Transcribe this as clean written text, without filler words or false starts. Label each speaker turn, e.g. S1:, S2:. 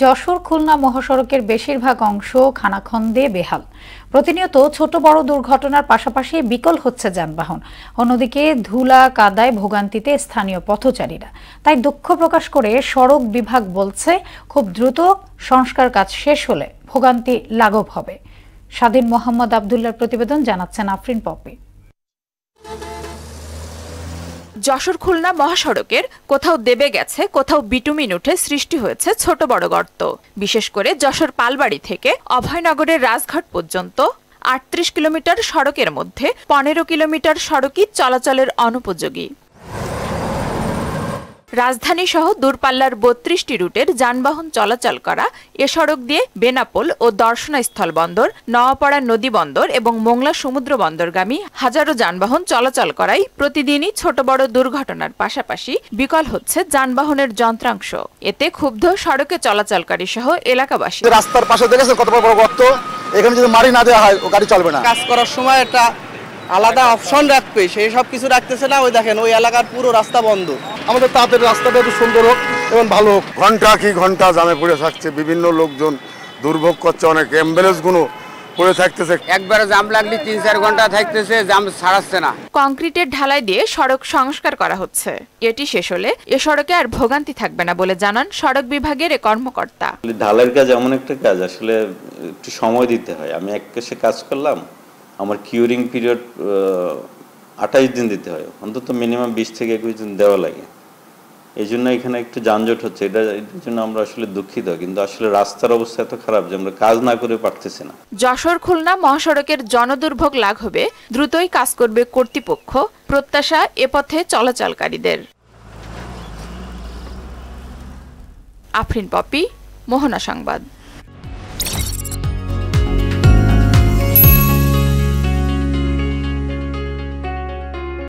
S1: যশোর খুলনা মহাসড়কের বেশিরভাগ অংশ খানাখন্দে বেহাল। প্রতিনিয়ত ছোট বড় দুর্ঘটনার পাশাপাশি বিকল হচ্ছে যানবাহন। অন্যদিকে ধুলা কাদায় ভোগান্তিতে স্থানীয় পথচারীরা। তাই দুঃখ প্রকাশ করে সড়ক বিভাগ বলছে, খুব দ্রুত সংস্কার কাজ শেষ হলে ভোগান্তি লাঘব হবে। স্বাধীন মোহাম্মদ আবদুল্লাহর প্রতিবেদন, জানাচ্ছেন আফরিন পপি।
S2: যশোর খুলনা মহাসড়কের কোথাও দেবে গেছে, কোথাও বিটুমিন উঠে সৃষ্টি হয়েছে ছোট বড় গর্ত। বিশেষ করে যশোর পালবাড়ি থেকে অভয়নগরের রাজঘাট পর্যন্ত ৩৮ কিলোমিটার সড়কের মধ্যে ১৫ কিলোমিটার সড়কই চলাচলের অনুপযোগী। রাজধানী সহ দূরপাল্লার ৩২টি রুটের যানবাহন চলাচল করা এ সড়ক দিয়ে বেনাপোল ও দর্শনস্থল বন্দর, নওয়াপাড়া নদী বন্দর এবং মোংলা সমুদ্র বন্দরগামী হাজারো যানবাহন চলাচল করায় প্রতিদিনই ছোট বড় দুর্ঘটনার পাশাপাশি বিকল হচ্ছে যানবাহনের যন্ত্রাংশ। এতে ক্ষুব্ধ সড়কে চলাচলকারী সহ এলাকাবাসী।
S3: রাস্তার পাশে দেখেছেন কত বড় গর্ত, এখানে যদি মারি না দেওয়া হয় ও গাড়ি চলবে না।
S4: কাজ করার সময় একটা আলাদা অপশন রাখবে, সেই সব কিছু রাখতেছে না। ওই দেখেন ওই এলাকার পুরো রাস্তা বন্ধ।
S3: আমাদের তাদের রাস্তাটা একটু সুন্দর হোক এবং ভালো হোক। ঘন্টা কি ঘন্টা জামে পড়ে থাকছে, বিভিন্ন লোকজন দুর্ভোগ করছে, অনেক অ্যাম্বুলেন্স গুলো পড়ে থাকতেছে।
S5: একবারে জাম লাগলে ৩-৪ ঘন্টা থাকতেছে, জাম ছাড়াচ্ছে না।
S2: কংক্রিটের ঢালাই দিয়ে সড়ক সংস্কার করা হচ্ছে। এটি শেষ হলে এ সড়কে আর ভোগান্তি থাকবে না বলে জানান সড়ক বিভাগের এ কর্মকর্তা।
S6: ঢালাইয়ের কাজ এমন একটা কাজ, আসলে একটু সময় দিতে হয়। আমি এক কেসে কাজ করলাম, আমার কিউরিং পিরিয়ড ২৮ দিন দিতে হয়, অন্তত মিনিমাম ২০ থেকে ২১ দিন দেওয়া লাগে। এই জন্য এখানে একটু যানজট হচ্ছে, এটার জন্য আমরা আসলে দুঃখিত। কিন্তু আসলে রাস্তার অবস্থা এত খারাপ যে আমরা কাজ না করে পারতেছি না।
S2: যশোর খুলনা মহাসড়কের জনদুর্ভোগ লাঘবে দ্রুতই কাজ করবে কর্তৃপক্ষ, প্রত্যাশা এ পথে চলাচলকারীদের। আফরিন পপি, মোহনা সংবাদ।